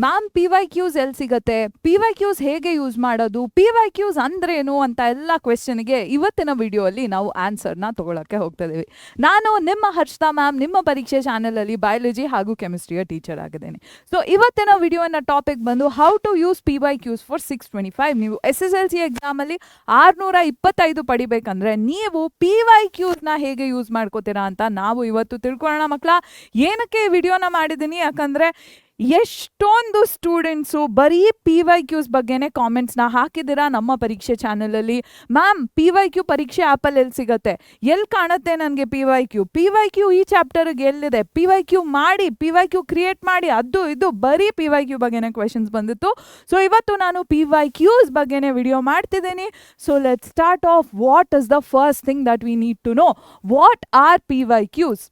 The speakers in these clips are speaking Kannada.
ಮ್ಯಾಮ್ ಪಿ ವೈ ಕ್ಯೂಸ್ ಎಲ್ಲಿ ಸಿಗುತ್ತೆ, ಪಿ ವೈ ಕ್ಯೂಸ್ ಹೇಗೆ ಯೂಸ್ ಮಾಡೋದು, ಪಿ ವೈ ಕ್ಯೂಸ್ ಅಂದ್ರೇನು ಅಂತ ಎಲ್ಲ ಕ್ವೆಶನ್ಗೆ ಇವತ್ತಿನ ವಿಡಿಯೋಲ್ಲಿ ನಾವು ಆನ್ಸರ್ನ ತಗೊಳಕ್ಕೆ ಹೋಗ್ತಾ ಇದೀವಿ. ನಾನು ನಿಮ್ಮ ಹರ್ಷಿತಾ ಮ್ಯಾಮ್, ನಿಮ್ಮ ಪರೀಕ್ಷೆ ಚಾನಲಲ್ಲಿ ಬಯಾಲಜಿ ಹಾಗೂ ಕೆಮಿಸ್ಟ್ರಿಯ ಟೀಚರ್ ಆಗಿದ್ದೇನೆ. ಸೊ ಇವತ್ತಿನ ವಿಡಿಯೋನ ಟಾಪಿಕ್ ಬಂದು how to use P Y Qs for 625. ನೀವು SSLC ಎಕ್ಸಾಮಲ್ಲಿ 625 ಪಡಿಬೇಕಂದ್ರೆ ನೀವು ಪಿ ವೈ ಕ್ಯೂಸ್ನ ಹೇಗೆ ಯೂಸ್ ಮಾಡ್ಕೋತೀರಾ ಅಂತ ನಾವು ಇವತ್ತು ತಿಳ್ಕೊಳ್ಳೋಣ ಮಕ್ಕಳ. ಏನಕ್ಕೆ ಈ ವಿಡಿಯೋನ ಮಾಡಿದ್ದೀನಿ ಯಾಕಂದರೆ ಎಷ್ಟೊಂದು ಸ್ಟೂಡೆಂಟ್ಸು ಬರೀ ಪಿ ವೈ ಕ್ಯೂಸ್ ಬಗ್ಗೆನೇ ಕಾಮೆಂಟ್ಸ್ನ ಹಾಕಿದ್ದೀರಾ ನಮ್ಮ ಪರೀಕ್ಷೆ ಚಾನಲಲ್ಲಿ. ಮ್ಯಾಮ್ ಪಿ ವೈ ಕ್ಯೂ ಪರೀಕ್ಷೆ ಆ್ಯಪಲ್ಲಿ ಎಲ್ಲಿ ಸಿಗುತ್ತೆ, ಎಲ್ಲಿ ಕಾಣುತ್ತೆ ನನಗೆ ಪಿ ವೈ ಕ್ಯೂ ಈ ಚಾಪ್ಟರ್ಗೆ ಎಲ್ಲಿದೆ, ಪಿ ವೈ ಕ್ಯೂ ಮಾಡಿ, ಪಿ ವೈ ಕ್ಯೂ ಕ್ರಿಯೇಟ್ ಮಾಡಿ, ಅದು ಇದು ಬರೀ ಪಿ ವೈ ಕ್ಯೂ ಬಗ್ಗೆನೇ ಕ್ವೆಶನ್ಸ್ ಬಂದಿತ್ತು. ಸೊ ಇವತ್ತು ನಾನು ಪಿ ವೈ ಕ್ಯೂಸ್ ಬಗ್ಗೆನೇ ವಿಡಿಯೋ ಮಾಡ್ತಿದ್ದೀನಿ. So let start off. What is the first thing that we need to know, what are P Y Qs.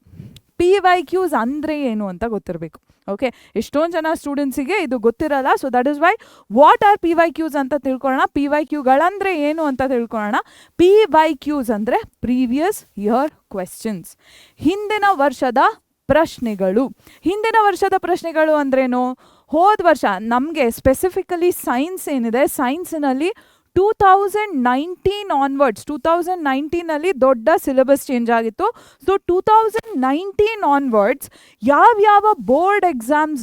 P Y Qs ಅಂದರೆ ಏನು ಅಂತ ಗೊತ್ತಿರಬೇಕು. ಓಕೆ, ಎಷ್ಟೊಂದು ಜನ ಸ್ಟೂಡೆಂಟ್ಸಿಗೆ ಇದು ಗೊತ್ತಿರಲ್ಲ. So that is why what are P Y Qs ಅಂತ ತಿಳ್ಕೊಳ್ಳೋಣ. ಪಿ ವೈ ಕ್ಯೂಗಳಂದರೆ ಏನು ಅಂತ ತಿಳ್ಕೊಳ್ಳೋಣ. ಪಿ ವೈ ಕ್ಯೂಸ್ ಅಂದರೆ ಪ್ರೀವಿಯಸ್ ಇಯರ್ ಕ್ವೆಶ್ಚನ್ಸ್, ಹಿಂದಿನ ವರ್ಷದ ಪ್ರಶ್ನೆಗಳು. ಹಿಂದಿನ ವರ್ಷದ ಪ್ರಶ್ನೆಗಳು ಅಂದ್ರೇನು, ಹೋದ ವರ್ಷ ನಮಗೆ ಸ್ಪೆಸಿಫಿಕಲಿ ಸೈನ್ಸ್ ಏನಿದೆ, ಸೈನ್ಸಿನಲ್ಲಿ 2019 ಆನ್ವರ್ಡ್ಸ್, 2019ನಲ್ಲಿ ದೊಡ್ಡ ಸಿಲೆಬಸ್ ಚೇಂಜ್ ಆಗಿತ್ತು. ಸೊ 2019 ಆನ್ವರ್ಡ್ಸ್ ಯಾವ್ಯಾವ ಬೋರ್ಡ್ ಎಕ್ಸಾಮ್ಸ್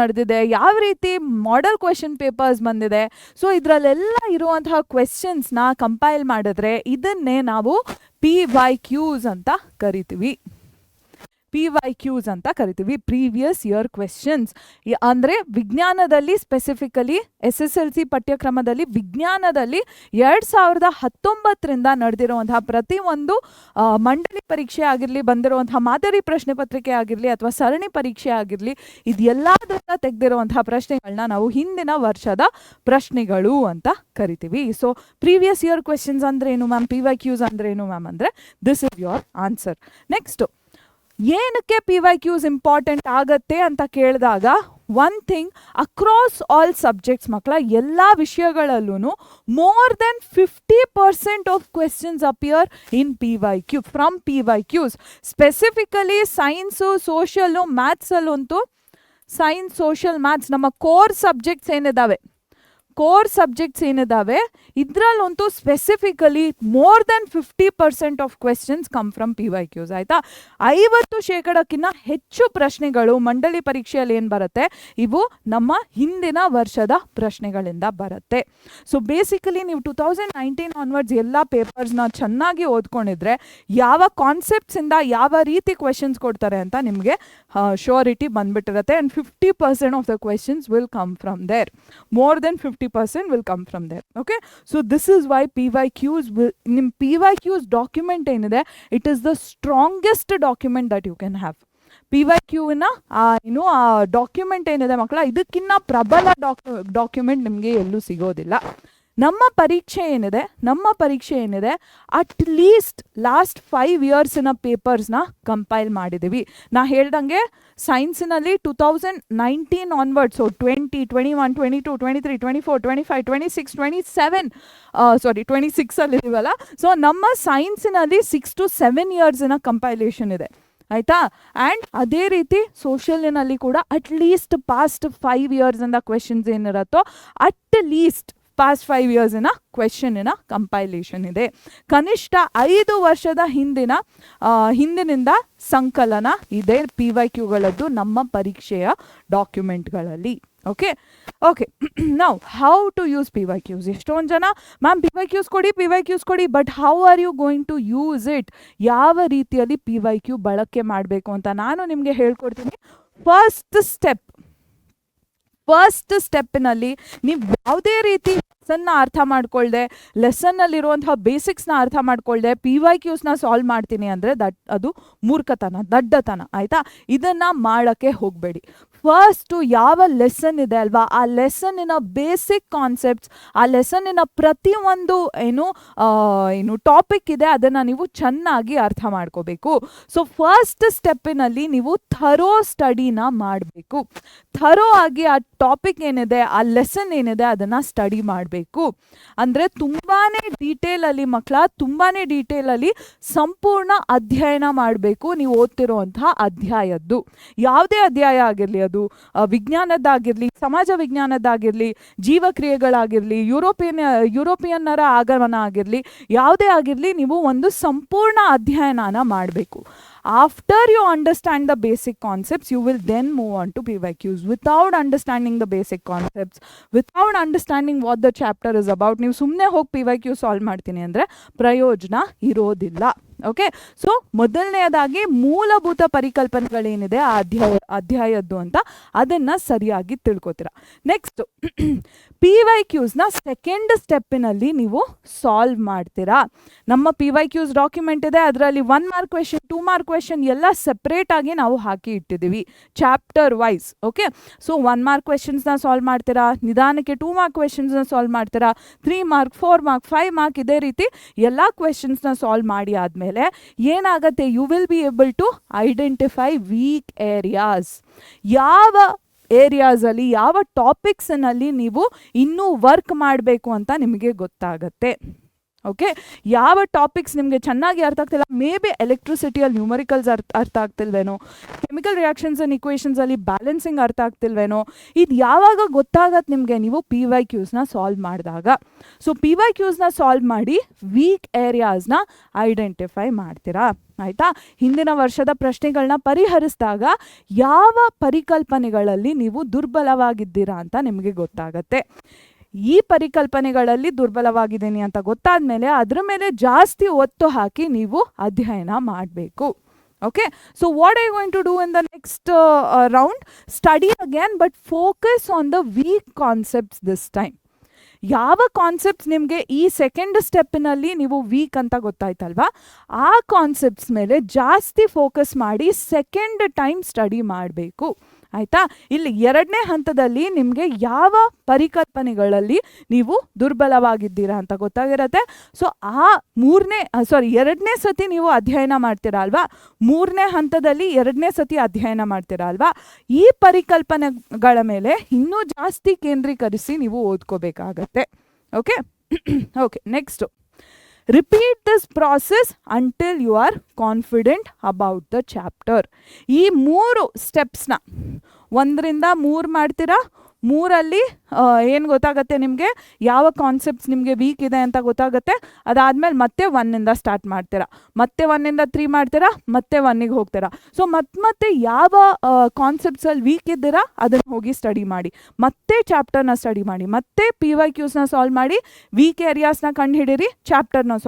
ನಡೆದಿದೆ, ಯಾವ ರೀತಿ ಮಾಡೆಲ್ ಕ್ವೆಶನ್ ಪೇಪರ್ಸ್ ಬಂದಿದೆ, ಸೊ ಇದರಲ್ಲೆಲ್ಲ ಇರುವಂತಹ ಕ್ವೆಶನ್ಸ್ನ ಕಂಪೈಲ್ ಮಾಡಿದ್ರೆ ಇದನ್ನೇ ನಾವು ಪಿ ವೈ ಕ್ಯೂಸ್ ಅಂತ ಕರಿತೀವಿ. ಪಿ ವೈ ಕ್ಯೂಸ್ ಅಂತ ಕರಿತೀವಿ, ಪ್ರೀವಿಯಸ್ ಇಯರ್ ಕ್ವೆಶನ್ಸ್. ಅಂದರೆ ವಿಜ್ಞಾನದಲ್ಲಿ ಸ್ಪೆಸಿಫಿಕಲಿ SSLC ಪಠ್ಯಕ್ರಮದಲ್ಲಿ ವಿಜ್ಞಾನದಲ್ಲಿ 2019ರಿಂದ ನಡೆದಿರುವಂತಹ ಪ್ರತಿಯೊಂದು ಮಂಡಳಿ ಪರೀಕ್ಷೆ ಆಗಿರಲಿ, ಬಂದಿರುವಂತಹ ಮಾದರಿ ಪ್ರಶ್ನೆ ಪತ್ರಿಕೆ ಆಗಿರಲಿ ಅಥವಾ ಸರಣಿ ಪರೀಕ್ಷೆ ಆಗಿರಲಿ, ಇದೆಲ್ಲದರಿಂದ ತೆಗೆದಿರುವಂತಹ ಪ್ರಶ್ನೆಗಳನ್ನ ನಾವು ಹಿಂದಿನ ವರ್ಷದ ಪ್ರಶ್ನೆಗಳು ಅಂತ ಕರಿತೀವಿ. ಸೊ ಪ್ರೀವಿಯಸ್ ಇಯರ್ ಕ್ವೆಶನ್ಸ್ ಅಂದ್ರೆ ಏನು ಮ್ಯಾಮ್, ಪಿ ವೈ ಕ್ಯೂಸ್ ಅಂದ್ರೆ ಏನು ಮ್ಯಾಮ್ ಅಂದರೆ this is your answer. Next, ಏನಕ್ಕೆ ಪಿ ವೈ ಕ್ಯೂಸ್ ಇಂಪಾರ್ಟೆಂಟ್ ಆಗತ್ತೆ ಅಂತ ಕೇಳಿದಾಗ, one thing, across all subjects ಮಕ್ಕಳ, ಎಲ್ಲ ವಿಷಯಗಳಲ್ಲೂ more than 50% of questions appear in P Y Q, from P Y Qs. Specifically science, ಸೋಷಿಯಲ್ಲು, ಮ್ಯಾಥ್ಸಲ್ಲಂತೂ ಸೈನ್ಸ್, ಸೋಷಿಯಲ್, ಮ್ಯಾಥ್ಸ್ ನಮ್ಮ ಕೋರ್ ಸಬ್ಜೆಕ್ಟ್ಸ್ ಏನಿದ್ದಾವೆ ಇದರಲ್ಲಂತೂ specifically more than 50% of questions come from P Y Qs. ಆಯಿತಾ, 50% ಹೆಚ್ಚು ಪ್ರಶ್ನೆಗಳು ಮಂಡಳಿ ಪರೀಕ್ಷೆಯಲ್ಲಿ ಏನು ಬರುತ್ತೆ, ಇವು ನಮ್ಮ ಹಿಂದಿನ ವರ್ಷದ ಪ್ರಶ್ನೆಗಳಿಂದ ಬರುತ್ತೆ. ಸೊ ಬೇಸಿಕಲಿ ನೀವು 2019 ಆನ್ವರ್ಡ್ಸ್ ಎಲ್ಲ ಪೇಪರ್ಸ್ನ ಚೆನ್ನಾಗಿ ಓದ್ಕೊಂಡಿದ್ರೆ ಯಾವ ಕಾನ್ಸೆಪ್ಟ್ಸಿಂದ ಯಾವ ರೀತಿ ಕ್ವೆಶನ್ಸ್ ಕೊಡ್ತಾರೆ ಅಂತ ನಿಮಗೆ ಶ್ಯೂರಿಟಿ ಬಂದ್ಬಿಟ್ಟಿರುತ್ತೆ. And 50% of the questions will come from there, more than 50% will come from there. Okay, so this is why PYQs ನಿಮ್ಮ PYQs document ಏನಿದೆ, it is the strongest document that you can have. PYQನ ಡಾಕ್ಯುಮೆಂಟ್ ಏನಿದೆ ಮಕ್ಕಳ, ಇದಕ್ಕಿಂತ ಪ್ರಬಲ ಡಾಕ್ಯುಮೆಂಟ್ ನಿಮಗೆ ಎಲ್ಲೂ ಸಿಗೋದಿಲ್ಲ. ನಮ್ಮ ಪರೀಕ್ಷೆ ಏನಿದೆ ಅಟ್ ಲೀಸ್ಟ್ ಲಾಸ್ಟ್ 5 ಇಯರ್ಸಿನ ಪೇಪರ್ಸ್ನ ಕಂಪೈಲ್ ಮಾಡಿದ್ದೀವಿ. ನಾ ಹೇಳ್ದಂಗೆ ಸೈನ್ಸಿನಲ್ಲಿ 2019 ಆನ್ವರ್ಡ್ಸ್, ಸೊ 20, 21, 22, 23, 24, 25, 26, 27 26ಅಲ್ಲಿದ್ದೀವಲ್ಲ. ಸೊ ನಮ್ಮ ಸೈನ್ಸಿನಲ್ಲಿ 6 to 7 ಇಯರ್ಸಿನ ಕಂಪೈಲೇಷನ್ ಇದೆ. ಆಯಿತಾ, ಆ್ಯಂಡ್ ಅದೇ ರೀತಿ ಸೋಷಿಯಲಿನಲ್ಲಿ ಕೂಡ ಅಟ್ ಲೀಸ್ಟ್ ಪಾಸ್ಟ್ 5 ಇಯರ್ಸಿಂದ ಕ್ವೆಶನ್ಸ್ ಏನಿರುತ್ತೋ ಅಟ್ ಲೀಸ್ಟ್ ಪಾಸ್ಟ್ 5 ಇಯರ್ಸಿನ ಕ್ವೆಶನಿನ ಕಂಪೈಲೇಷನ್ ಇದೆ. ಕನಿಷ್ಠ 5 ವರ್ಷದ ಹಿಂದಿನಿಂದ ಸಂಕಲನ ಇದೆ ಪಿ ವೈ ಕ್ಯೂಗಳದ್ದು ನಮ್ಮ ಪರೀಕ್ಷೆಯ ಡಾಕ್ಯುಮೆಂಟ್ಗಳಲ್ಲಿ. ಓಕೆ, ನಾವು how to use P Y Qs. ಎಷ್ಟೊಂದು ಜನ ಮ್ಯಾಮ್ ಪಿ ವೈ ಕ್ಯೂಸ್ ಕೊಡಿ, but how are you going to use it, ಯಾವ ರೀತಿಯಲ್ಲಿ ಪಿ ವೈ ಕ್ಯೂ ಬಳಕೆ ಮಾಡಬೇಕು ಅಂತ ನಾನು ನಿಮಗೆ ಹೇಳ್ಕೊಡ್ತೀನಿ. ಫಸ್ಟ್ ಸ್ಟೆಪ್ಪಿನಲ್ಲಿ ನೀವು ಯಾವುದೇ ರೀತಿ ಲೆಸನ್ನ ಅರ್ಥ ಮಾಡ್ಕೊಳ್ದೆ, ಲೆಸನ್ನಲ್ಲಿರುವಂತಹ ಬೇಸಿಕ್ಸ್ನ ಅರ್ಥ ಮಾಡ್ಕೊಳ್ದೆ ಪಿ ವೈ ಕ್ಯೂಸ್ನ ಸಾಲ್ವ್ ಮಾಡ್ತೀನಿ ಅಂದರೆ ಅದು ಮೂರ್ಖತನ, ದಡ್ಡತನ. ಆಯಿತಾ, ಇದನ್ನು ಮಾಡೋಕ್ಕೆ ಹೋಗಬೇಡಿ. ಫಸ್ಟು ಯಾವ ಲೆಸನ್ ಇದೆ ಅಲ್ವಾ, ಆ ಲೆಸನ್ನಿನ ಬೇಸಿಕ್ ಕಾನ್ಸೆಪ್ಟ್ಸ್, ಆ ಲೆಸನ್ನಿನ ಪ್ರತಿಯೊಂದು ಏನು ಟಾಪಿಕ್ ಇದೆ ಅದನ್ನು ನೀವು ಚೆನ್ನಾಗಿ ಅರ್ಥ ಮಾಡ್ಕೋಬೇಕು. ಸೊ ಫಸ್ಟ್ ಸ್ಟೆಪ್ಪಿನಲ್ಲಿ ನೀವು ಥರೋ ಸ್ಟಡಿನ ಮಾಡಬೇಕು. ಥರೋ ಆಗಿ ಆ ಟಾಪಿಕ್ ಏನಿದೆ, ಆ ಲೆಸನ್ ಏನಿದೆ ಅದನ್ನು ಸ್ಟಡಿ ಮಾಡಬೇಕು. ಅಂದರೆ ತುಂಬಾ ಡೀಟೇಲಲ್ಲಿ ತುಂಬಾ ಡೀಟೇಲಲ್ಲಿ ಸಂಪೂರ್ಣ ಅಧ್ಯಯನ ಮಾಡಬೇಕು ನೀವು ಓದ್ತಿರುವಂತಹ ಅಧ್ಯಾಯದ್ದು. ಯಾವುದೇ ಅಧ್ಯಾಯ ಆಗಿರಲಿ, ಅದು ವಿಜ್ಞಾನದ್ದಾಗಿರಲಿ, ಸಮಾಜ ವಿಜ್ಞಾನದ್ದಾಗಿರಲಿ, ಜೀವಕ್ರಿಯೆಗಳಾಗಿರಲಿ, ಯುರೋಪಿಯನ್ನರ ಆಗಮನ ಆಗಿರಲಿ, ಯಾವುದೇ ಆಗಿರಲಿ, ನೀವು ಒಂದು ಸಂಪೂರ್ಣ ಅಧ್ಯಯನನ ಮಾಡಬೇಕು. After you understand the basic concepts, you will then move on to PYQs. Without understanding the basic concepts, without understanding what the chapter is about, ನೀವು ಸುಮ್ಮನೆ ಹೋಗಿ PYQ ಸಾಲ್ವ್ ಮಾಡ್ತೀನಿ ಅಂದರೆ ಪ್ರಯೋಜನ ಇರೋದಿಲ್ಲ. ಓಕೆ, ಸೊ ಮೊದಲನೆಯದಾಗಿ ಮೂಲಭೂತ ಪರಿಕಲ್ಪನೆಗಳೇನಿದೆ ಆ ಅಧ್ಯಾಯದ್ದು ಅಂತ ಅದನ್ನು ಸರಿಯಾಗಿ ತಿಳ್ಕೊತೀರ. ನೆಕ್ಸ್ಟ್ PYQಸ್ನ ಸೆಕೆಂಡ್ ಸ್ಟೆಪ್ಪಿನಲ್ಲಿ ನೀವು ಸಾಲ್ವ್ ಮಾಡ್ತೀರಾ. ನಮ್ಮ PYQs ಡಾಕ್ಯುಮೆಂಟ್ ಇದೆ, ಅದರಲ್ಲಿ 1 ಮಾರ್ಕ್ ಕ್ವೆಶನ್, 2 ಮಾರ್ಕ್ ಕ್ವೆಶನ್ ಎಲ್ಲ ಸೆಪ್ರೇಟ್ ಆಗಿ ನಾವು ಹಾಕಿ ಇಟ್ಟಿದ್ದೀವಿ chapter wise. Okay, so 1 mark ಕ್ವೆಶನ್ಸ್ನ ಸಾಲ್ವ್ ಮಾಡ್ತೀರಾ, ನಿಧಾನಕ್ಕೆ 2 ಮಾರ್ಕ್ ಕ್ವೆಶನ್ಸ್ನ ಸಾಲ್ವ್ ಮಾಡ್ತೀರಾ, 3 ಮಾರ್ಕ್, 4 ಮಾರ್ಕ್, 5 ಮಾರ್ಕ್, ಇದೇ ರೀತಿ ಎಲ್ಲ ಕ್ವೆಶನ್ಸ್ನ ಸಾಲ್ವ್ ಮಾಡಿ ಆದಮೇಲೆ ಏನಾಗುತ್ತೆ, you will be able to identify weak areas. ಯಾವ ಏರಿಯಾಸಲ್ಲಿ, ಯಾವ ಟಾಪಿಕ್ಸ್ನಲ್ಲಿ ನೀವು ಇನ್ನೂ ವರ್ಕ್ ಮಾಡಬೇಕು ಅಂತ ನಿಮಗೆ ಗೊತ್ತಾಗತ್ತೆ. ಓಕೆ, ಯಾವ ಟಾಪಿಕ್ಸ್ ನಿಮಗೆ ಚೆನ್ನಾಗಿ ಅರ್ಥ ಆಗ್ತಿಲ್ಲ, ಮೇ ಬಿ ಎಲೆಕ್ಟ್ರಿಸಿಟಿಯಲ್ಲಿ ನ್ಯೂಮರಿಕಲ್ಸ್ ಅರ್ಥ ಆಗ್ತಿಲ್ವೇನೋ, ಕೆಮಿಕಲ್ ರಿಯಾಕ್ಷನ್ಸ್ ಆ್ಯಂಡ್ ಇಕ್ವೇಷನ್ಸಲ್ಲಿ ಬ್ಯಾಲೆನ್ಸಿಂಗ್ ಅರ್ಥ ಆಗ್ತಿಲ್ವೇನೋ, ಇದು ಯಾವಾಗ ಗೊತ್ತಾಗತ್ತೆ ನಿಮಗೆ, ನೀವು PYQಸ್ನ ಸಾಲ್ವ್ ಮಾಡಿದಾಗ. ಸೊ PYQಸ್ನ ಸಾಲ್ವ್ ಮಾಡಿ ವೀಕ್ ಏರಿಯಾಸ್ನ ಐಡೆಂಟಿಫೈ ಮಾಡ್ತೀರಾ. ಆಯಿತಾ, ಹಿಂದಿನ ವರ್ಷದ ಪ್ರಶ್ನೆಗಳನ್ನ ಪರಿಹರಿಸಿದಾಗ ಯಾವ ಪರಿಕಲ್ಪನೆಗಳಲ್ಲಿ ನೀವು ದುರ್ಬಲವಾಗಿದ್ದೀರಾ ಅಂತ ನಿಮಗೆ ಗೊತ್ತಾಗತ್ತೆ. ಈ ಪರಿಕಲ್ಪನೆಗಳಲ್ಲಿ ದುರ್ಬಲವಾಗಿದ್ದೀನಿ ಅಂತ ಗೊತ್ತಾದ ಮೇಲೆ ಅದರ ಮೇಲೆ ಜಾಸ್ತಿ ಒತ್ತು ಹಾಕಿ ನೀವು ಅಧ್ಯಯನ ಮಾಡಬೇಕು. Okay, so what are you going to do in the next round? Study again, but focus on the weak concepts this time. ಯಾವ ಕಾನ್ಸೆಪ್ಟ್ಸ್ ನಿಮಗೆ ಈ ಸೆಕೆಂಡ್ ಸ್ಟೆಪ್ಪಿನಲ್ಲಿ ನೀವು ವೀಕ್ ಅಂತ ಗೊತ್ತಾಯ್ತಲ್ವಾ, ಆ ಕಾನ್ಸೆಪ್ಟ್ಸ್ ಮೇಲೆ ಜಾಸ್ತಿ ಫೋಕಸ್ ಮಾಡಿ ಸೆಕೆಂಡ್ ಟೈಮ್ ಸ್ಟಡಿ ಮಾಡಬೇಕು. ಆಯಿತಾ, ಇಲ್ಲಿ 2ನೇ ಹಂತದಲ್ಲಿ ನಿಮಗೆ ಯಾವ ಪರಿಕಲ್ಪನೆಗಳಲ್ಲಿ ನೀವು ದುರ್ಬಲವಾಗಿದ್ದೀರಾ ಅಂತ ಗೊತ್ತಾಗಿರತ್ತೆ. ಸೊ ಆ 2ನೇ ಸತಿ ನೀವು ಅಧ್ಯಯನ ಮಾಡ್ತೀರಾ ಅಲ್ವಾ, 3ನೇ ಹಂತದಲ್ಲಿ 2ನೇ ಸತಿ ಅಧ್ಯಯನ ಮಾಡ್ತೀರಾ ಅಲ್ವಾ, ಈ ಪರಿಕಲ್ಪನೆಗಳ ಮೇಲೆ ಇನ್ನೂ ಜಾಸ್ತಿ ಕೇಂದ್ರೀಕರಿಸಿ ನೀವು ಓದ್ಕೋಬೇಕಾಗತ್ತೆ. Okay okay, next repeat this process until you are confident about the chapter. ಈ 3 ಸ್ಟೆಪ್ಸ್ನ 1ರಿಂದ 3 ಮಾಡ್ತೀರಾ. 3ಅಲ್ಲಿ ಏನು ಗೊತ್ತಾಗುತ್ತೆ ನಿಮಗೆ, ಯಾವ ಕಾನ್ಸೆಪ್ಟ್ಸ್ ನಿಮಗೆ ವೀಕ್ ಇದೆ ಅಂತ ಗೊತ್ತಾಗುತ್ತೆ. ಅದಾದಮೇಲೆ ಮತ್ತೆ 1ಇಂದ ಸ್ಟಾರ್ಟ್ ಮಾಡ್ತೀರಾ, ಮತ್ತೆ 1ಇಂದ 3 ಮಾಡ್ತೀರಾ, ಮತ್ತೆ 1ಗೆ ಹೋಗ್ತೀರಾ. ಸೊ ಮತ್ತೆ ಯಾವ ಕಾನ್ಸೆಪ್ಟ್ಸಲ್ಲಿ ವೀಕ್ ಇದ್ದೀರಾ ಅದನ್ನು ಹೋಗಿ ಸ್ಟಡಿ ಮಾಡಿ, ಮತ್ತೆ ಚಾಪ್ಟರ್ನ ಸ್ಟಡಿ ಮಾಡಿ, ಮತ್ತೆ PYQಸ್ನ ಸಾಲ್ವ್ ಮಾಡಿ, ವೀಕ್ ಏರಿಯಾಸ್ನ ಕಂಡುಹಿಡಿಯಿರಿ, ಚಾಪ್ಟರ್ನ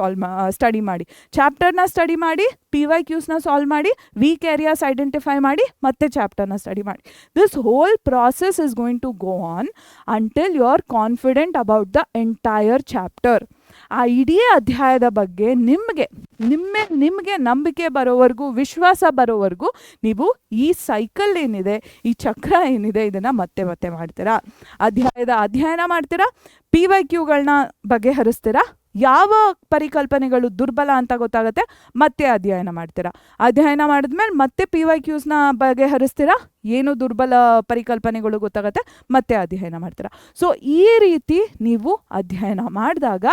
ಸ್ಟಡಿ ಮಾಡಿ, ಚಾಪ್ಟರ್ನ ಸ್ಟಡಿ ಮಾಡಿ, PYQಸ್ನ ಸಾಲ್ವ್ ಮಾಡಿ, ವೀಕ್ ಏರಿಯಾಸ್ ಐಡೆಂಟಿಫೈ ಮಾಡಿ, ಮತ್ತೆ ಚಾಪ್ಟರ್ನ ಸ್ಟಡಿ ಮಾಡಿ. This whole process is going to go on until you are confident about the entire chapter. ಆ ಇಡೀ ಅಧ್ಯಾಯದ ಬಗ್ಗೆ ನಿಮಗೆ ನಂಬಿಕೆ ಬರೋವರೆಗೂ, ವಿಶ್ವಾಸ ಬರೋವರೆಗೂ ನೀವು ಈ ಸೈಕಲ್ ಏನಿದೆ, ಈ ಚಕ್ರ ಏನಿದೆ, ಇದನ್ನು ಮತ್ತೆ ಮತ್ತೆ ಮಾಡ್ತೀರಾ. ಅಧ್ಯಯನ ಮಾಡ್ತೀರಾ, PYQಗಳನ್ನ ಬಗೆಹರಿಸ್ತೀರಾ, ಯಾವ ಪರಿಕಲ್ಪನೆಗಳು ದುರ್ಬಲ ಅಂತ ಗೊತ್ತಾಗುತ್ತೆ ಮತ್ತೆ ಅಧ್ಯಯನ ಮಾಡ್ತೀರಾ, ಅಧ್ಯಯನ ಮಾಡಿದ್ಮೇಲೆ ಮತ್ತೆ PYQಸ್ನ ಬಗೆಹರಿಸ್ತೀರಾ, ಏನು ದುರ್ಬಲ ಪರಿಕಲ್ಪನೆಗಳು ಗೊತ್ತಾಗುತ್ತೆ ಮತ್ತೆ ಅಧ್ಯಯನ ಮಾಡ್ತೀರಾ. ಸೊ ಈ ರೀತಿ ನೀವು ಅಧ್ಯಯನ ಮಾಡಿದಾಗ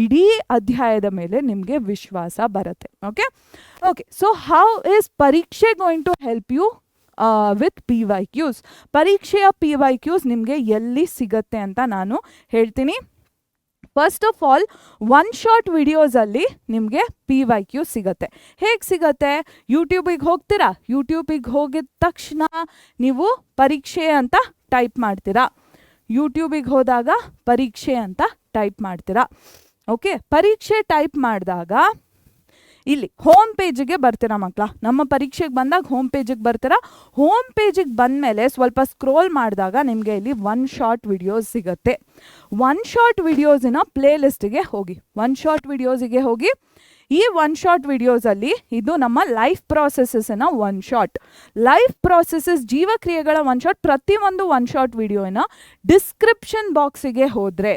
ಇಡೀ ಅಧ್ಯಾಯದ ಮೇಲೆ ನಿಮಗೆ ವಿಶ್ವಾಸ ಬರುತ್ತೆ. Okay okay, so how is Pariksha going to help you with PYQs? ಪರೀಕ್ಷೆಯ PYQs ನಿಮಗೆ ಎಲ್ಲಿ ಸಿಗತ್ತೆ ಅಂತ ನಾನು ಹೇಳ್ತೀನಿ. ಫಸ್ಟ್ ಆಫ್ ಆಲ್, 1 ಶಾರ್ಟ್ ವಿಡಿಯೋಸಲ್ಲಿ ನಿಮಗೆ PYQ ಸಿಗತ್ತೆ. ಹೇಗೆ ಸಿಗತ್ತೆ? ಯೂಟ್ಯೂಬಿಗೆ ಹೋಗ್ತೀರಾ, ಯೂಟ್ಯೂಬಿಗೆ ಹೋಗಿದ ತಕ್ಷಣ ನೀವು ಪರೀಕ್ಷೆ ಅಂತ ಟೈಪ್ ಮಾಡ್ತೀರಾ. ಯೂಟ್ಯೂಬಿಗೆ ಹೋದಾಗ ಪರೀಕ್ಷೆ ಅಂತ ಟೈಪ್ ಮಾಡ್ತೀರಾ. ಓಕೆ, ಪರೀಕ್ಷೆ ಟೈಪ್ ಮಾಡಿದಾಗ ಇಲ್ಲಿ ಹೋಮ್ ಪೇಜಿಗೆ ಬರ್ತೀರಾ ಮಕ್ಕಳ. ನಮ್ಮ ಪರೀಕ್ಷೆಗೆ ಬಂದಾಗ ಹೋಮ್ ಪೇಜಿಗೆ ಬರ್ತೀರಾ. ಹೋಮ್ ಪೇಜಿಗೆ ಬಂದಮೇಲೆ ಸ್ವಲ್ಪ ಸ್ಕ್ರೋಲ್ ಮಾಡಿದಾಗ ನಿಮಗೆ ಇಲ್ಲಿ 1 ಶಾರ್ಟ್ ವಿಡಿಯೋಸ್ ಸಿಗುತ್ತೆ. 1 ಶಾರ್ಟ್ ವಿಡಿಯೋಸಿನ ಪ್ಲೇ ಲಿಸ್ಟಿಗೆ ಹೋಗಿ, 1 ಶಾರ್ಟ್ ವಿಡಿಯೋಸಿಗೆ ಹೋಗಿ ಈ ಒನ್ ಶಾಟ್ ವಿಡಿಯೋಸಲ್ಲಿ ಇದು ನಮ್ಮ ಲೈಫ್ ಪ್ರಾಸೆಸಸ್ನ ಒನ್ ಶಾಟ್. ಲೈಫ್ ಪ್ರಾಸೆಸಸ್ ಜೀವಕ್ರಿಯೆಗಳ ಒನ್ ಶಾಟ್. ಪ್ರತಿಯೊಂದು ಒನ್ ಶಾಟ್ ವಿಡಿಯೋನ ಡಿಸ್ಕ್ರಿಪ್ಷನ್ ಬಾಕ್ಸಿಗೆ ಹೋದರೆ,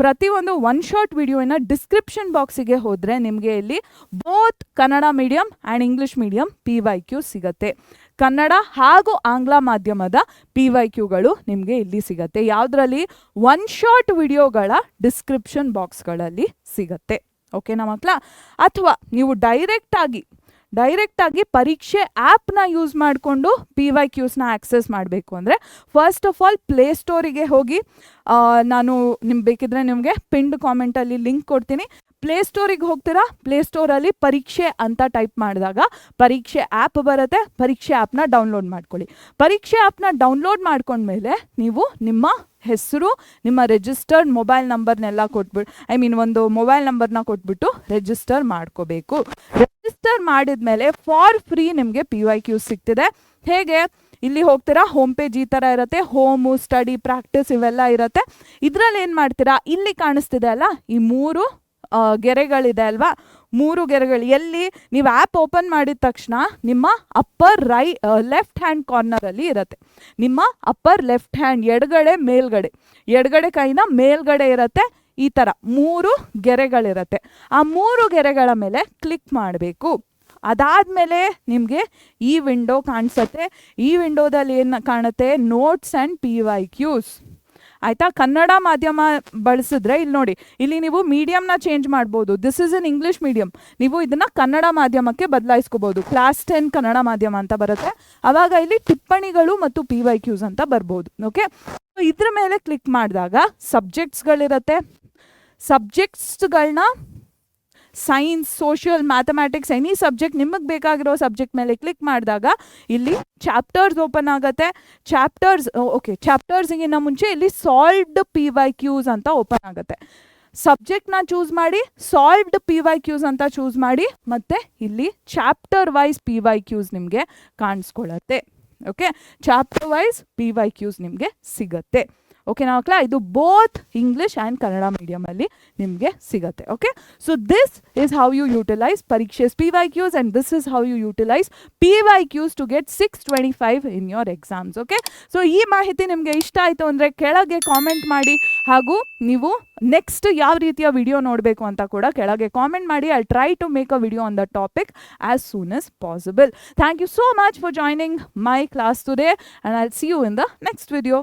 ಪ್ರತಿಯೊಂದು ಒನ್ ಶಾಟ್ ವಿಡಿಯೋನ ಡಿಸ್ಕ್ರಿಪ್ಷನ್ ಬಾಕ್ಸಿಗೆ ಹೋದರೆ ನಿಮಗೆ ಇಲ್ಲಿ both Kannada medium and English medium PYQ ಸಿಗುತ್ತೆ. ಕನ್ನಡ ಹಾಗೂ ಆಂಗ್ಲ ಮಾಧ್ಯಮದ PYQಗಳು ನಿಮಗೆ ಇಲ್ಲಿ ಸಿಗುತ್ತೆ. ಯಾವುದರಲ್ಲಿ? ಒನ್ ಶಾಟ್ ವಿಡಿಯೋಗಳ ಡಿಸ್ಕ್ರಿಪ್ಷನ್ ಬಾಕ್ಸ್ಗಳಲ್ಲಿ ಸಿಗುತ್ತೆ. ಓಕೆನಾ ಮಕ್ಕಳ? ಅಥವಾ ನೀವು ಡೈರೆಕ್ಟಾಗಿ ಪರೀಕ್ಷೆ ಆ್ಯಪ್ನ ಯೂಸ್ ಮಾಡಿಕೊಂಡು PYQಸ್ನ ಆಕ್ಸೆಸ್ ಮಾಡಬೇಕು ಅಂದರೆ ಫಸ್ಟ್ ಆಫ್ ಆಲ್ ಪ್ಲೇಸ್ಟೋರಿಗೆ ಹೋಗಿ, ನಾನು ಬೇಕಿದ್ರೆ ನಿಮಗೆ ಪಿನ್ಡ್ ಕಾಮೆಂಟಲ್ಲಿ ಲಿಂಕ್ ಕೊಡ್ತೀನಿ. ಪ್ಲೇಸ್ಟೋರಿಗೆ ಹೋಗ್ತೀರಾ, ಪ್ಲೇಸ್ಟೋರಲ್ಲಿ ಪರೀಕ್ಷೆ ಅಂತ ಟೈಪ್ ಮಾಡಿದಾಗ ಪರೀಕ್ಷೆ ಆ್ಯಪ್ ಬರುತ್ತೆ. ಪರೀಕ್ಷೆ ಆ್ಯಪ್ನ ಡೌನ್ಲೋಡ್ ಮಾಡ್ಕೊಳ್ಳಿ. ಪರೀಕ್ಷೆ ಆ್ಯಪ್ನ ಡೌನ್ಲೋಡ್ ಮಾಡ್ಕೊಂಡ್ಮೇಲೆ ನೀವು ನಿಮ್ಮ ಹೆಸರು, ನಿಮ್ಮ ರಿಜಿಸ್ಟರ್ಡ್ ಮೊಬೈಲ್ ನಂಬರ್ನೆಲ್ಲ ಕೊಟ್ಬಿಟ್ಟು, ಒಂದು ಮೊಬೈಲ್ ನಂಬರ್ನ ಕೊಟ್ಬಿಟ್ಟು ರಿಜಿಸ್ಟರ್ ಮಾಡ್ಕೋಬೇಕು. ರಿಜಿಸ್ಟರ್ ಮಾಡಿದ್ಮೇಲೆ ಫಾರ್ ಫ್ರೀ ನಿಮಗೆ PYQ ಸಿಗ್ತಿದೆ. ಹೇಗೆ? ಇಲ್ಲಿ ಹೋಗ್ತೀರಾ, ಹೋಮ್ ಪೇಜ್ ಈ ಥರ ಇರುತ್ತೆ. ಹೋಮು, ಸ್ಟಡಿ, ಪ್ರಾಕ್ಟೀಸ್ ಇವೆಲ್ಲ ಇರುತ್ತೆ. ಇದರಲ್ಲಿ ಏನು ಮಾಡ್ತೀರಾ, ಇಲ್ಲಿ ಕಾಣಿಸ್ತಿದೆ ಅಲ್ಲ, ಈ 3 ಗೆರೆಗಳಿದೆ ಅಲ್ವಾ, 3 ಗೆರೆಗಳು. ಎಲ್ಲಿ? ನೀವು ಆ್ಯಪ್ ಓಪನ್ ಮಾಡಿದ ತಕ್ಷಣ ನಿಮ್ಮ ಅಪ್ಪರ್ ಲೆಫ್ಟ್ ಹ್ಯಾಂಡ್ ಕಾರ್ನರಲ್ಲಿ ಇರುತ್ತೆ. ನಿಮ್ಮ ಅಪ್ಪರ್ ಲೆಫ್ಟ್ ಹ್ಯಾಂಡ್ ಎಡಗಡೆ ಕೈನ ಮೇಲ್ಗಡೆ ಇರುತ್ತೆ. ಈ ಥರ 3 ಗೆರೆಗಳಿರುತ್ತೆ. ಆ 3 ಗೆರೆಗಳ ಮೇಲೆ ಕ್ಲಿಕ್ ಮಾಡಬೇಕು. ಅದಾದಮೇಲೆ ನಿಮಗೆ ಈ ವಿಂಡೋ ಕಾಣಿಸುತ್ತೆ. ಈ ವಿಂಡೋದಲ್ಲಿ ಏನು ಕಾಣುತ್ತೆ? Notes and PYQs. ಆಯಿತಾ? ಕನ್ನಡ ಮಾಧ್ಯಮ ಬಳಸಿದ್ರೆ ಇಲ್ಲಿ ನೋಡಿ, ಇಲ್ಲಿ ನೀವು ಮೀಡಿಯಮ್ನ ಚೇಂಜ್ ಮಾಡ್ಬೋದು. This is in English medium. ನೀವು ಇದನ್ನು ಕನ್ನಡ ಮಾಧ್ಯಮಕ್ಕೆ ಬದಲಾಯಿಸ್ಕೋಬೋದು. ಕ್ಲಾಸ್ 10 ಕನ್ನಡ ಮಾಧ್ಯಮ ಅಂತ ಬರುತ್ತೆ. ಆವಾಗ ಇಲ್ಲಿ ಟಿಪ್ಪಣಿಗಳು ಮತ್ತು PYQs ಅಂತ ಬರ್ಬೋದು. ಓಕೆ, ಇದ್ರ ಮೇಲೆ ಕ್ಲಿಕ್ ಮಾಡಿದಾಗ ಸಬ್ಜೆಕ್ಟ್ಸ್ಗಳಿರುತ್ತೆ. ಸಬ್ಜೆಕ್ಟ್ಸ್ಗಳನ್ನ science, social, mathematics, any subject, ನಿಮಗೆ ಬೇಕಾಗಿರೋ ಸಬ್ಜೆಕ್ಟ್ ಮೇಲೆ ಕ್ಲಿಕ್ ಮಾಡಿದಾಗ ಇಲ್ಲಿ ಚಾಪ್ಟರ್ಸ್ ಓಪನ್ ಆಗುತ್ತೆ. ಚಾಪ್ಟರ್ಸ್ಗಿಂತ ಮುಂಚೆ ಇಲ್ಲಿ ಸಾಲ್ವ್ಡ್ PYQs ಅಂತ ಓಪನ್ ಆಗುತ್ತೆ. ಸಬ್ಜೆಕ್ಟ್ನ ಚೂಸ್ ಮಾಡಿ, ಸಾಲ್ವ್ಡ್ PYQs ಅಂತ ಚೂಸ್ ಮಾಡಿ, ಮತ್ತು ಇಲ್ಲಿ ಚಾಪ್ಟರ್ ವೈಸ್ PYQs ನಿಮಗೆ ಕಾಣಿಸ್ಕೊಳ್ಳುತ್ತೆ. ಓಕೆ, ಚಾಪ್ಟರ್ ವೈಸ್ PYQs ನಿಮಗೆ ಸಿಗುತ್ತೆ. ಓಕೆನಾ ಮಕ್ಕಳ? ಇದು ಬೋತ್ ಇಂಗ್ಲಿಷ್ ಆ್ಯಂಡ್ ಕನ್ನಡ ಮೀಡಿಯಮಲ್ಲಿ ನಿಮಗೆ ಸಿಗುತ್ತೆ. Okay, so this is how you utilise Pariksha's PYQs and this is how you utilise PYQs to get 625 in your exams. Okay, so ಈ ಮಾಹಿತಿ ನಿಮಗೆ ಇಷ್ಟ ಆಯಿತು ಅಂದರೆ ಕೆಳಗೆ ಕಾಮೆಂಟ್ ಮಾಡಿ, ಹಾಗೂ ನೀವು ನೆಕ್ಸ್ಟ್ ಯಾವ ರೀತಿಯ ವಿಡಿಯೋ ನೋಡಬೇಕು ಅಂತ ಕೂಡ ಕೆಳಗೆ ಕಾಮೆಂಟ್ ಮಾಡಿ. I try to make a video on the topic as soon as possible. Thank you so much for joining my class today and I'll see you in the next video.